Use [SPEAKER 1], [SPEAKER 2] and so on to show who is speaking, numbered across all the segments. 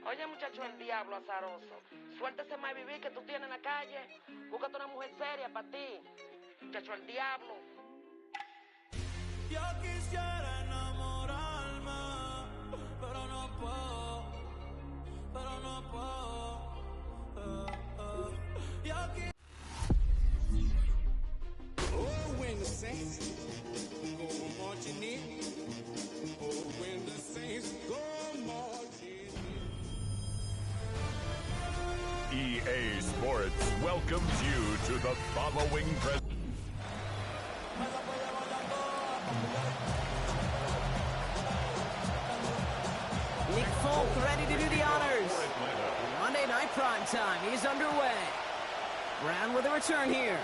[SPEAKER 1] Oye, muchacho, el diablo azaroso. Suéltese más vivir que tú tienes en la calle. Búscate una mujer seria para ti. Muchacho, el diablo.
[SPEAKER 2] Yo quisiera enamorarme, pero no puedo,
[SPEAKER 3] Oh, when the saints go marching in. Oh, when the saints go marching in.
[SPEAKER 4] EA Sports welcomes you to the following
[SPEAKER 5] Nick Folk ready to do the honors. Monday night prime time is underway. Brown with a return here.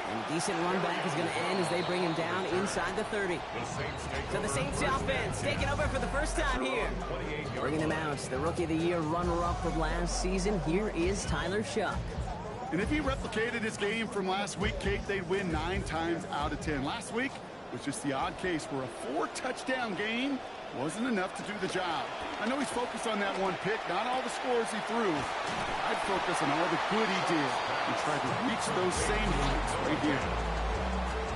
[SPEAKER 5] And decent run back is going to end as they bring him down inside the 30. So the Saints offense taking over for the first time here. Bringing him out, the Rookie of the Year runner-up from last season. Here is Tyler Shuck.
[SPEAKER 6] And if he replicated his game from last week, Kate, they'd win 9 times out of 10. Last week was just the odd case where a 4-touchdown game wasn't enough to do the job. I know he's focused on that one pick, not all the scores he threw. I'd focus on all the good he did and try to reach those same heights right here.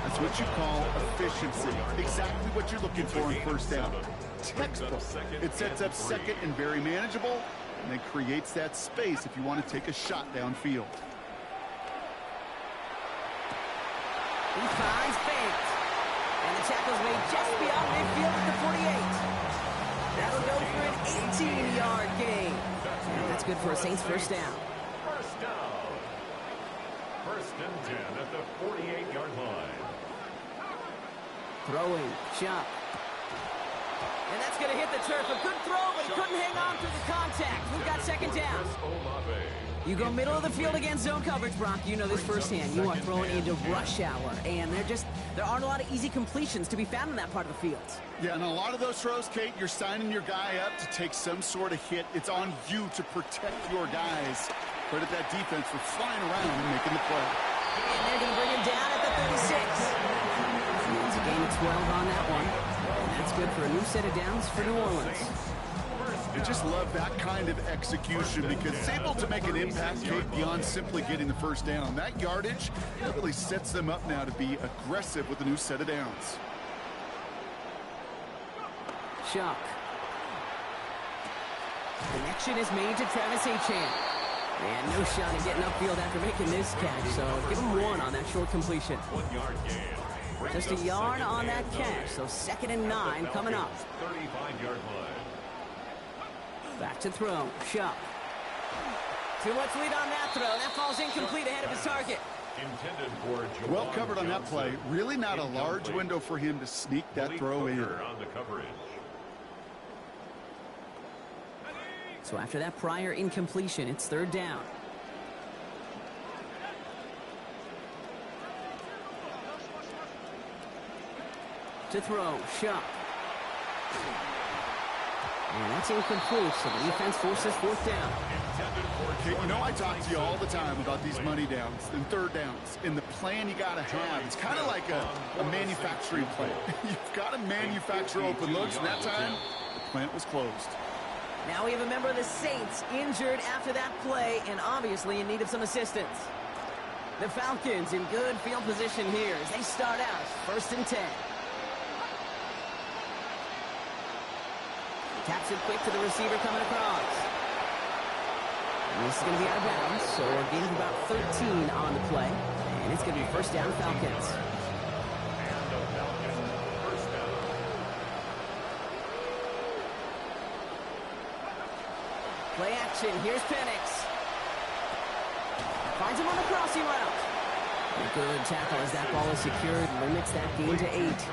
[SPEAKER 6] That's what you call efficiency. Exactly what you're looking for in first down. Textbook. It sets up second and very manageable, and then creates that space if you want to take a shot downfield.
[SPEAKER 5] He finds Bates. And the tackle's made just beyond midfield at the 48. That'll go for an 18-yard gain. And that's good for a Saints first down.
[SPEAKER 4] First down. First and 10 at the 48-yard line.
[SPEAKER 5] Throwing, Shuck. And that's going to hit the turf. A good throw, but he couldn't hang on through the contact. We've got second down. You go middle of the field against zone coverage, Brock. You know this firsthand. You are throwing into rush hour, and there aren't a lot of easy completions to be found in that part of the field.
[SPEAKER 6] Yeah, and a lot of those throws, Kate, you're signing your guy up to take some sort of hit. It's on you to protect your guys. Credit that defense for flying around and making the play.
[SPEAKER 5] And they're going to bring him down at the 36. It's a gain of 12 on that one. And that's good for a new set of downs for New Orleans.
[SPEAKER 6] I just love that kind of execution because it's able to make an impact, Kate, beyond simply getting the first down. That yardage really sets them up now to be aggressive with a new set of downs.
[SPEAKER 5] Shuck. Connection is made to Travis Ncaa. And no shot at getting upfield after making this catch, so give him 1 on that short completion.
[SPEAKER 4] 1 yard gain.
[SPEAKER 5] Just a yard on that catch, so second and 9 coming up.
[SPEAKER 4] 35-yard line.
[SPEAKER 5] Back to throw. Shuck. Too much lead on that throw. That falls incomplete ahead of his target.
[SPEAKER 4] Intended for
[SPEAKER 6] well covered on that play. Really not a large window for him to sneak that throw in.
[SPEAKER 4] On the coverage.
[SPEAKER 5] So after that prior incompletion, it's third down. To throw. Shuck. And that's incomplete, so the defense forces fourth down.
[SPEAKER 6] Okay, you know I talk to you all the time about these money downs and third downs. And the plan you got to have, it's kind of like a manufacturing plant. You've got to manufacture open looks, and that time, the plant was closed.
[SPEAKER 5] Now we have a member of the Saints injured after that play and obviously in need of some assistance. The Falcons in good field position here as they start out first and 10. Taps it quick to the receiver coming across. And this is going to be out of bounds, so a gain of about 13 on the play. And it's going to be first down Falcons. Play action. Here's Penix. Finds him on the crossing route. A good tackle as that ball is secured. Limits that gain to 8.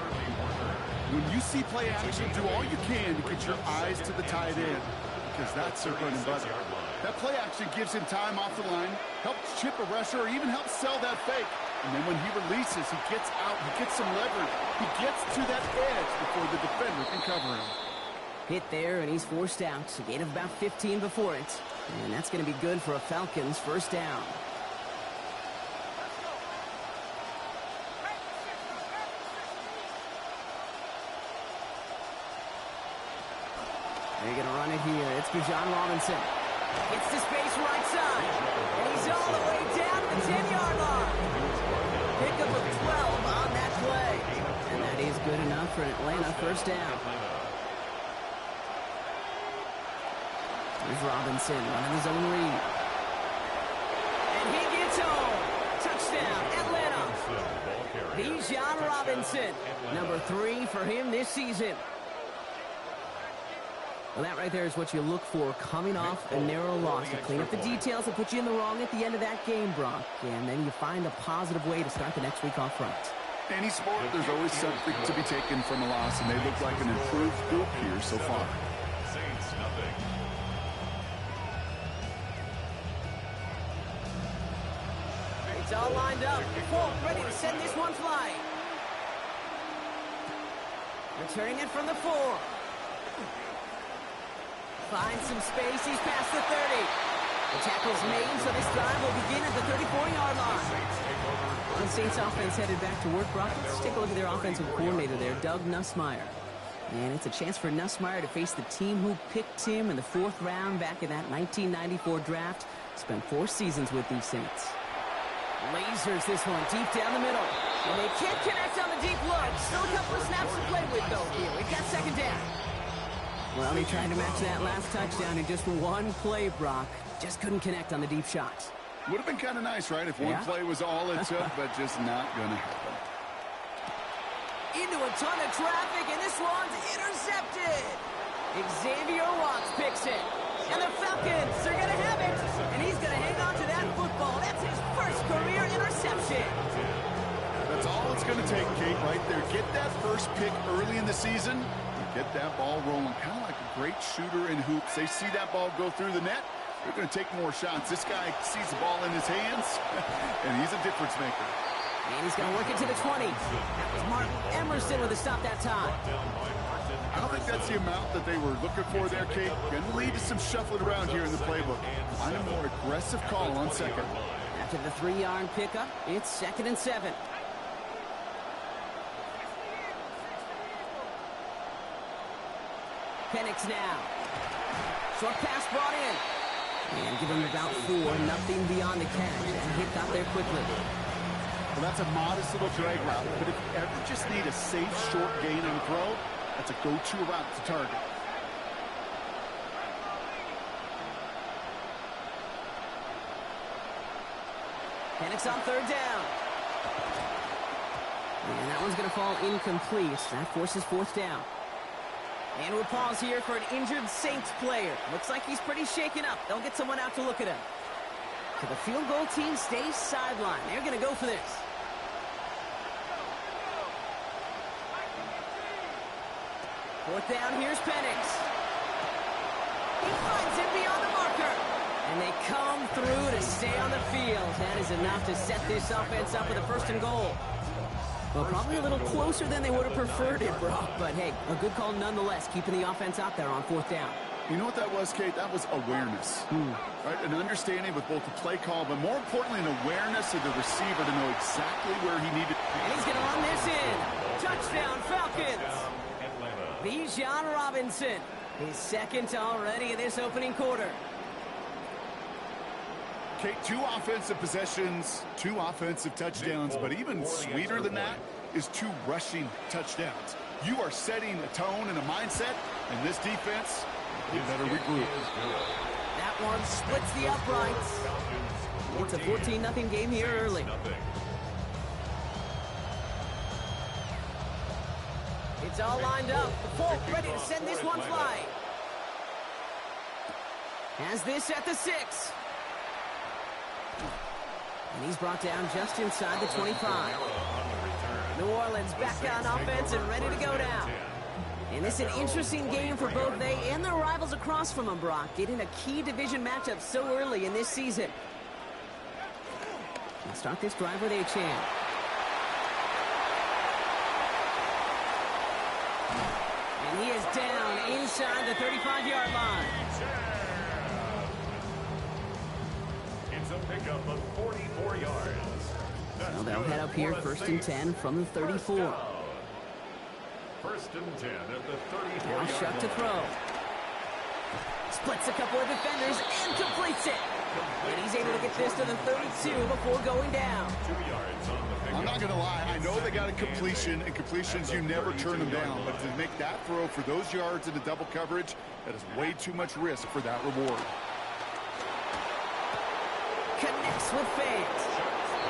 [SPEAKER 6] When you see play action, do all you can to get your eyes to the tight end, because that's their bread and butter. That play action gives him time off the line, helps chip a rusher, or even helps sell that fake. And then when he releases, he gets out, he gets some leverage. He gets to that edge before the defender can cover him.
[SPEAKER 5] Hit there, and he's forced out. A gain of about 15 before it. And that's going to be good for a Falcons first down. They're going to run it here. It's Bijan Robinson. Gets to space right side. And he's all the way down to the 10-yard line. Pickup of 12 on that play. And that is good enough for Atlanta first down. Here's Robinson running his own read. And he gets home. Touchdown, Atlanta. Bijan Robinson, number 3 for him this season. Well, that right there is what you look for coming off a narrow loss. To clean up the details and put you in the wrong at the end of that game, Brock. And then you find a positive way to start the next week off front.
[SPEAKER 6] Any sport, there's always something to be taken from a loss, and they look like an improved group here so far.
[SPEAKER 4] Saints nothing.
[SPEAKER 5] It's all lined up. Folk ready to send this one flying. Returning it from the 4. Finds some space. He's past the 30. The tackle's made, so this drive will begin at the 34-yard line. The Saints offense headed back to work, Brock. Let's take a look at their offensive coordinator there, Doug Nussmeier. And it's a chance for Nussmeier to face the team who picked him in the 4th round back in that 1994 draft. Spent 4 seasons with these Saints. Lasers this one deep down the middle. And they can't connect on the deep look. Still a couple of snaps to play with, though, here. We've got second down. Well, he tried to match that last touchdown in just one play, Brock. Just couldn't connect on the deep shots.
[SPEAKER 6] Would have been kind of nice, right, if one play was all it took, but just not going to happen.
[SPEAKER 5] Into a ton of traffic, and this one's intercepted. Xavier Watts picks it. And the Falcons are going to have it. And he's going to hang on to that football. That's his first career interception.
[SPEAKER 6] That's all it's going to take, Kate, right there. Get that first pick early in the season. Get that ball rolling, kind of like a great shooter in hoops. They see that ball go through the net, they're going to take more shots. This guy sees the ball in his hands, and he's a difference maker.
[SPEAKER 5] And he's going to work it to the 20. That was Martin Emerson with a stop that time.
[SPEAKER 6] I don't think that's the amount that they were looking for there, Kate. Going to lead to some shuffling around here in the playbook. Find a more aggressive call on second.
[SPEAKER 5] After the 3-yard pickup, it's 2nd and 7. Penix now. Short pass brought in. And give him about 4, nothing beyond the catch. And hit got there quickly.
[SPEAKER 6] Well, that's a modest little drag route. But if you ever just need a safe, short gain on the throw, that's a go-to route to target.
[SPEAKER 5] Penix on 3rd down. And that one's going to fall incomplete. That forces 4th down. And we'll pause here for an injured Saints player. Looks like he's pretty shaken up. They'll get someone out to look at him. So the field goal team stays sidelined. They're going to go for this. Fourth down, here's Penix. He finds him beyond the marker. And they come through to stay on the field. That is enough to set this offense up with a 1st and goal. Well, probably a little closer than they would have preferred it, Brock. But, hey, a good call nonetheless, keeping the offense out there on 4th down.
[SPEAKER 6] You know what that was, Kate? That was awareness. Right? An understanding with both the play call, but more importantly, an awareness of the receiver to know exactly where he needed.
[SPEAKER 5] And he's going to run this in. Touchdown, Falcons. Bijan Robinson, his 2nd already in this opening quarter.
[SPEAKER 6] Kate, 2 offensive possessions, 2 offensive touchdowns, but even sweeter than that is 2 rushing touchdowns. You are setting a tone and a mindset, and this defense, you better regroup.
[SPEAKER 5] That one splits the uprights. It's a 14-0 game here early. It's all lined up. The Folk ready to send this one flying. Has this at the 6. And he's brought down just inside the 25. New Orleans back on offense and ready to go now. And this is an interesting game for both they and their rivals across from them, Brock. Getting a key division matchup so early in this season. Let's start this drive with Ncaa. And he is down inside the 35-yard line.
[SPEAKER 4] It's a pickup of 44 yards.
[SPEAKER 5] Well, they'll head up here 1st and 10 from the 34.
[SPEAKER 4] 1st and 10 at the 34.
[SPEAKER 5] Now Shuck to throw. Splits a couple of defenders and completes it. And he's able to get this to the 32 before going down.
[SPEAKER 4] 2 yards on the pickup.
[SPEAKER 6] I'm not going to lie. I know they got a completion, and completions, you never turn them down. But to make that throw for those yards into double coverage, that is way too much risk for that reward.
[SPEAKER 5] Connects with fans.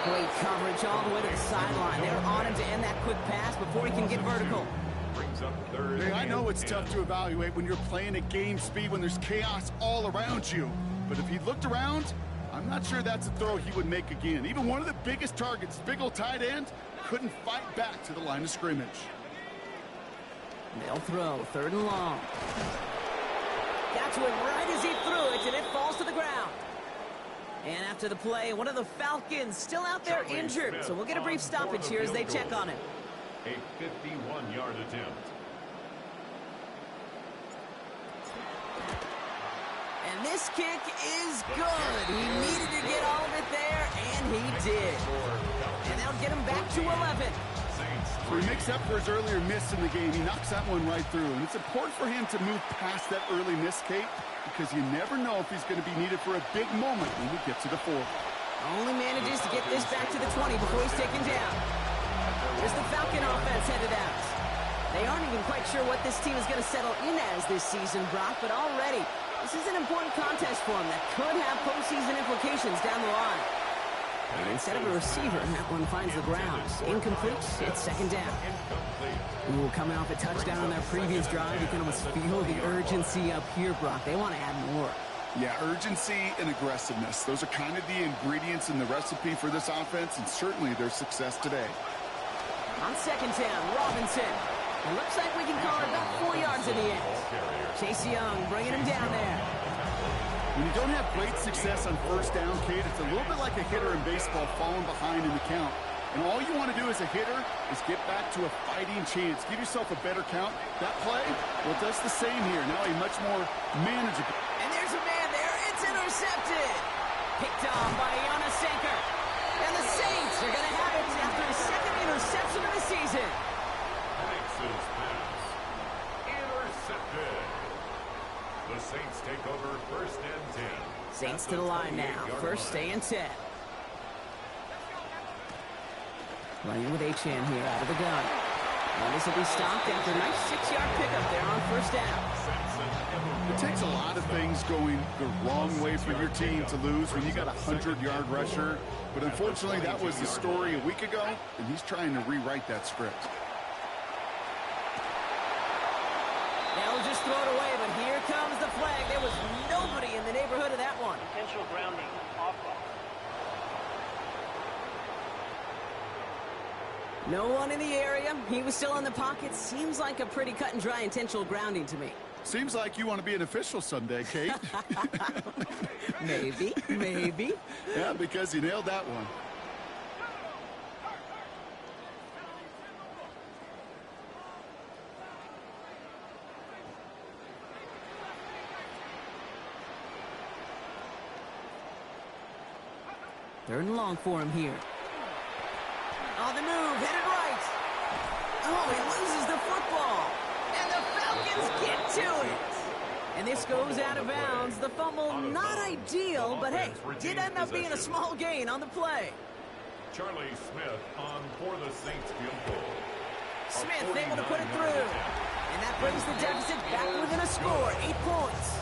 [SPEAKER 5] Great coverage all the way to the sideline. They're on him to end that quick pass before he can get vertical.
[SPEAKER 4] Brings up third.
[SPEAKER 6] Hey, I know it's tough to evaluate when you're playing at game speed when there's chaos all around you. But if he looked around, I'm not sure that's a throw he would make again. Even one of the biggest targets, big old tight end, couldn't fight back to the line of scrimmage.
[SPEAKER 5] They'll throw, 3rd and long. Got to it right as he threw it, and it falls to the ground. And after the play, one of the Falcons still out there injured. So we'll get a brief stoppage here as they check on him.
[SPEAKER 4] A 51-yard attempt.
[SPEAKER 5] And this kick is good. He needed to get all of it there, and he did. And that'll get him back to 11.
[SPEAKER 6] So he makes up for his earlier miss in the game. He knocks that one right through. And it's important for him to move past that early miss, Kate, because you never know if he's going to be needed for a big moment when we get to the 4th.
[SPEAKER 5] Only manages to get this back to the 20 before he's taken down. Here's the Falcon offense headed out. They aren't even quite sure what this team is going to settle in as this season, Brock, but already this is an important contest for them that could have postseason implications down the line. And instead of a receiver, that one finds the ground. Incomplete. It's 2nd down. Ooh, coming off a touchdown on their previous drive, you can almost feel the urgency up here, Brock. They want to add more.
[SPEAKER 6] Yeah, urgency and aggressiveness. Those are kind of the ingredients in the recipe for this offense, and certainly their success today.
[SPEAKER 5] On 2nd down, Robinson. It looks like we can call it about 4 yards in the end. Chase Young bringing him down there.
[SPEAKER 6] When you don't have great success on 1st down, Kate, it's a little bit like a hitter in baseball falling behind in the count. And all you want to do as a hitter is get back to a fighting chance. Give yourself a better count. That play, well, does the same here. Now a much more manageable.
[SPEAKER 5] And there's a man there. It's intercepted. Picked off by Ncaa. And the Saints are going to have it after his 2nd interception of the season.
[SPEAKER 4] Makes his pass. Intercepted. The Saints take over 1st and 10.
[SPEAKER 5] Saints to the line now. 1st and 10. Running with Ncaa here out of the gun. And this will be stopped after a nice 6-yard pickup there on 1st down.
[SPEAKER 6] It takes a lot of things going the wrong way for your team to lose when you got a 100-yard rusher. But unfortunately, that was the story a week ago, and he's trying to rewrite that script.
[SPEAKER 5] They'll just throw it away, but here comes the flag. There was nobody in the neighborhood of that one.
[SPEAKER 7] Potential grounding off ball.
[SPEAKER 5] No one in the area. He was still in the pocket. Seems like a pretty cut and dry intentional grounding to me.
[SPEAKER 6] Seems like you want to be an official someday, Kate.
[SPEAKER 5] Maybe, maybe.
[SPEAKER 6] Yeah, because you nailed that one.
[SPEAKER 5] Third and long for him here. On the move, headed right. Oh, he loses the football. And the Falcons get to it. And this goes out of bounds. The fumble, not ideal, but hey, did end up being a small gain on the play.
[SPEAKER 4] Charlie Smith on for the Saints field goal.
[SPEAKER 5] Smith able to put it through. And that brings the deficit back within a score, 8 points.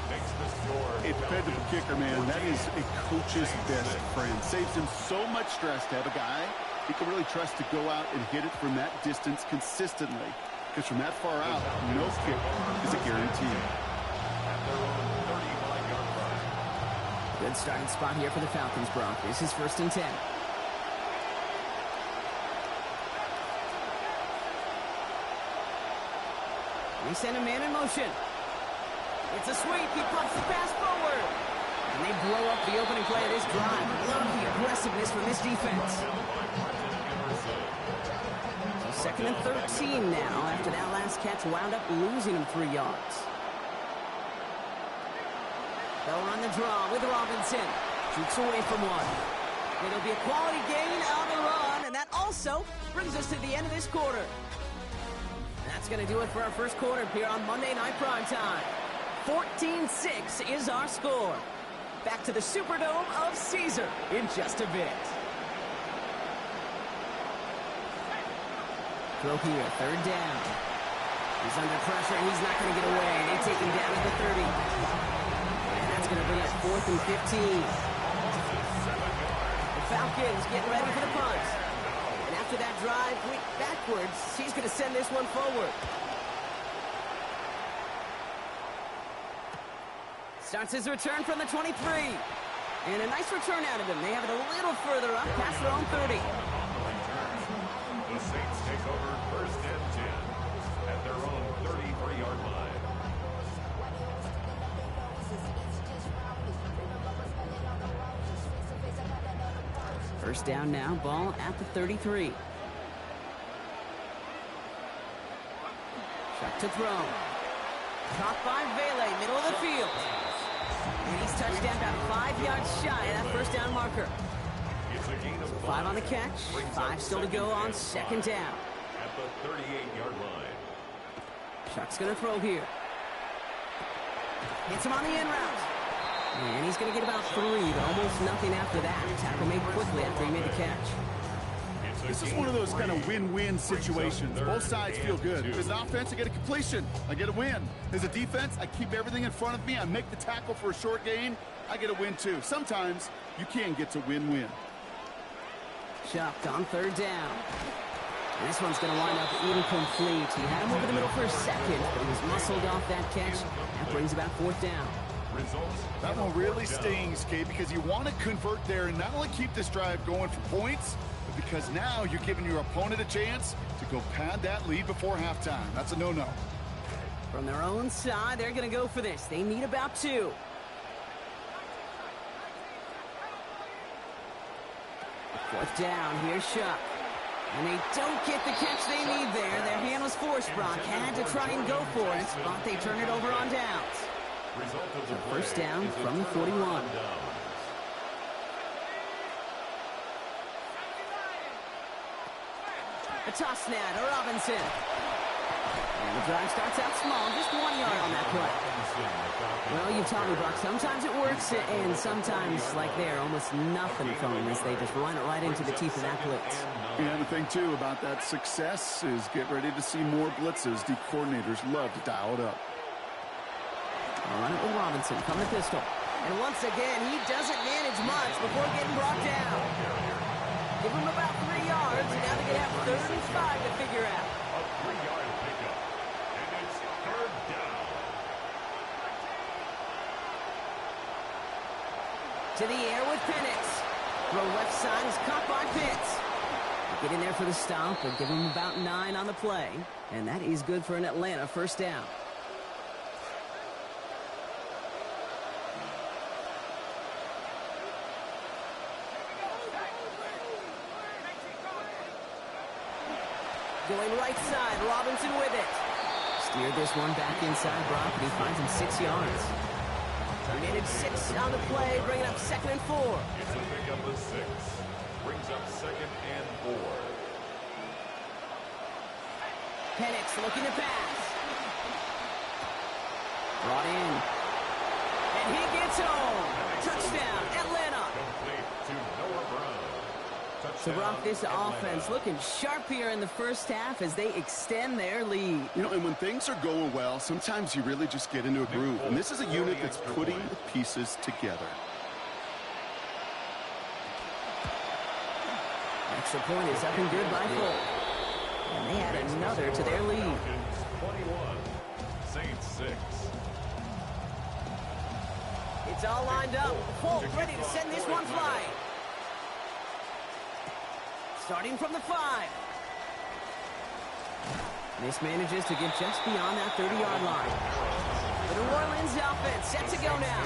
[SPEAKER 4] Makes the score.
[SPEAKER 6] A dependable kicker, man. That is a coach's best friend. Saves him so much stress to have a guy he can really trust to go out and hit it from that distance consistently. Because from that far out, no kick is a guarantee.
[SPEAKER 4] At their own 35-yard line.
[SPEAKER 5] Good starting spot here for the Falcons, Brock. This is 1st and 10. We send a man in motion. It's a sweep. He pumps the pass forward. And they blow up the opening play of this drive. Love the aggressiveness from this defense. So 2nd and 13 now after that last catch wound up losing him 3 yards. They'll run the draw with Robinson. Shoots away from one. It'll be a quality gain on the run, and that also brings us to the end of this quarter. And that's going to do it for our first quarter here on Monday Night Primetime. 14-6 is our score. Back to the Superdome of Caesar in just a bit. Throw here, third down. He's under pressure, and he's not going to get away. They take him down at the 30. And that's going to bring us 4th and 15. The Falcons getting ready for the punt. And after that drive, went backwards. He's going to send this one forward. Starts his return from the 23. And a nice return out of him. They have it a little further up past their own 30.
[SPEAKER 4] The Saints take over 1st and 10 at their own 33-yard line.
[SPEAKER 5] First down now, ball at the 33. Chuck to throw. Caught by Vele, middle of the field. And he's touchdown about 5 yards shy of that first down marker.
[SPEAKER 4] It's a gain of
[SPEAKER 5] 5 on the catch, 5 still to go on second down.
[SPEAKER 4] At the 38-yard line.
[SPEAKER 5] Chuck's going to throw here. Hits him on the in route. And he's going to get about 3, but almost nothing after that. Tackle made quickly after he made the catch.
[SPEAKER 6] This is one of those kind of win-win situations. Both sides feel good. As an offense, I get a completion. I get a win. As a defense, I keep everything in front of me. I make the tackle for a short gain. I get a win, too. Sometimes you can get to win-win.
[SPEAKER 5] Chuck on third down. And this one's going to wind up incomplete. He had him over the middle for a second, but he was muscled off that catch. That brings about 4th down.
[SPEAKER 6] That one really stings, Kate, because you want to convert there and not only keep this drive going for points, but because now you're giving your opponent a chance to go pad that lead before halftime. That's a no-no.
[SPEAKER 5] From their own side, they're going to go for this. They need about 2. Fourth down, here's Chuck. And they don't get the catch they need there. Their hand was forced, Brock. Had to try and go for it, but they turn it over on downs. So first down from the 41. A toss now to Robinson. And the drive starts out small, just 1 yard on that play. Well, you've taught me, Brock, sometimes it works, and sometimes, like there, almost nothing from them as they just run it right into the teeth of that blitz.
[SPEAKER 6] Yeah, and the thing, too, about that success is get ready to see more blitzes. The coordinators love to dial it up.
[SPEAKER 5] I'll run it with Robinson from the pistol. And once again, he doesn't manage much before getting brought down. Give him about 3 yards, and now they're going to have 35 to figure out.
[SPEAKER 4] A 3-yard pickup. And it's 3rd down.
[SPEAKER 5] To the air with Penix. Throw left side is caught by Pitts. Get in there for the stop, but give him about 9 on the play. And that is good for an Atlanta first down. Going right side, Robinson with it. Steered this one back inside Brock, and he finds him 6 yards. He made it 6 on the play, bringing up 2nd and 4.
[SPEAKER 4] It's a pickup of 6. Brings up 2nd and 4.
[SPEAKER 5] Penix looking to pass. Brought in. And he gets home. Touchdown, Atlanta.
[SPEAKER 4] Complete to Noah Brown.
[SPEAKER 5] So, Brock, this offense looking sharp here in the first half as they extend their lead.
[SPEAKER 6] You know, and when things are going well, sometimes you really just get into a groove. And this is a unit that's putting the pieces together.
[SPEAKER 5] Extra point is up and good by Full. And they add another to their lead.
[SPEAKER 4] 21, Saints 6.
[SPEAKER 5] It's all lined up. Full ready to send this one flying. Starting from the 5. This manages to get just beyond that 30-yard line. The New Orleans offense set to go now.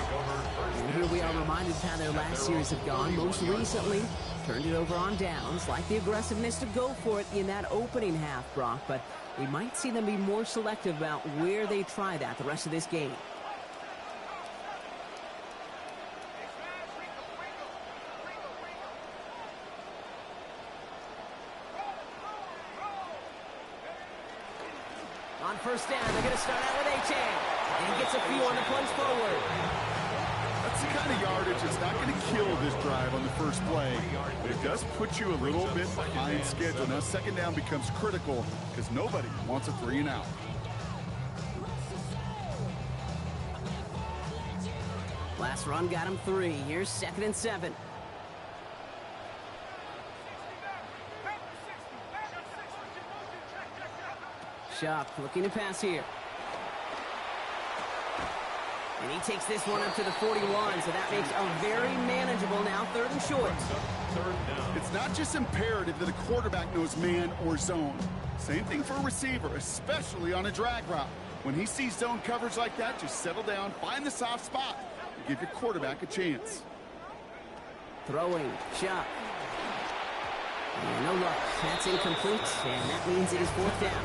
[SPEAKER 5] And here we are reminded of how their last series have gone. Most recently, turned it over on downs, like the aggressiveness to go for it in that opening half, Brock. But we might see them be more selective about where they try that the rest of this game. On first down, they're going to start out with Ncaa. And gets a few on the plunge forward.
[SPEAKER 6] That's the kind of yardage that's not going to kill this drive on the first play, but it does put you a little bit behind schedule. Now second down becomes critical because nobody wants a 3 and out.
[SPEAKER 5] Last run got him 3. Here's 2nd and 7. Schaub looking to pass here. And he takes this one up to the 41, so that makes a very manageable now 3rd and short.
[SPEAKER 6] It's not just imperative that a quarterback knows man or zone. Same thing for a receiver, especially on a drag route. When he sees zone coverage like that, just settle down, find the soft spot, and give your quarterback a chance.
[SPEAKER 5] Throwing, Schaub. No luck. That's incomplete, and that means it is 4th down.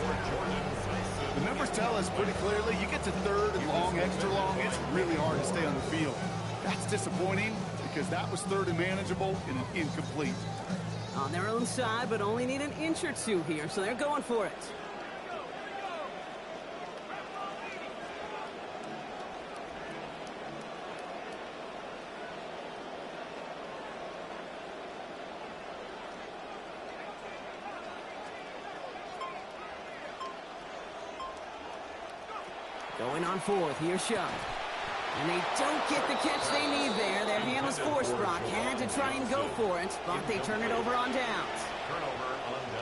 [SPEAKER 6] The numbers tell us pretty clearly, you get to 3rd and long, extra long, it's really hard to stay on the field. That's disappointing because that was 3rd and manageable and an incomplete.
[SPEAKER 5] On their own side, but only need an inch or 2 here, so they're going for it. Going on 4th, here's Schaub. And they don't get the catch they need there. Their hand was forced, Brock. Had to try and go for it, but they turn it over on downs.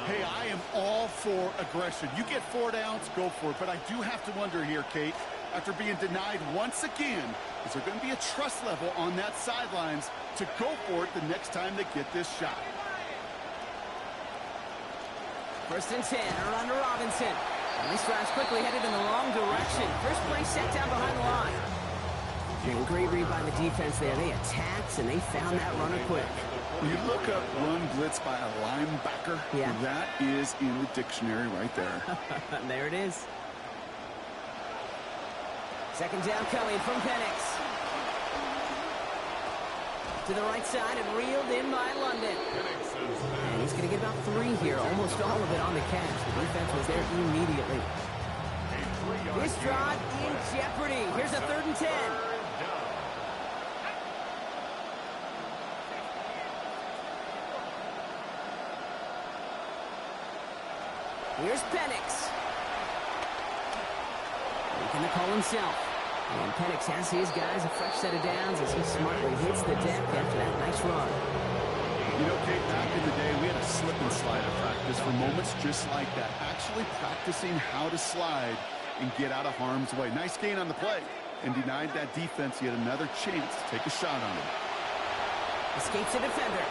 [SPEAKER 6] Hey, I am all for aggression. You get 4 downs, go for it. But I do have to wonder here, Kate, after being denied once again, is there going to be a trust level on that sidelines to go for it the next time they get this shot?
[SPEAKER 5] 1st and 10, around to Robinson. And these drives quickly headed in the wrong direction. First play set down behind the line. And great read by the defense there. They attacked, and they found that runner quick.
[SPEAKER 6] When you look up run blitz by a linebacker,
[SPEAKER 5] yeah,
[SPEAKER 6] that is in the dictionary right there.
[SPEAKER 5] There it is. 2nd down coming from Penix. To the right side and reeled in by London. And he's going to get about 3 here, almost all of it on the catch. The defense was there immediately. This drive in jeopardy. Here's a 3rd and 10. Here's Penix. Making the call himself. And Penix has his guys a fresh set of downs as he smartly hits the deck after that nice run.
[SPEAKER 6] You know, Kate, back in the day, we had a slip and slide at practice for moments just like that. Actually practicing how to slide and get out of harm's way. Nice gain on the play. And denied that defense yet another chance to take a shot on him.
[SPEAKER 5] Escapes a defender.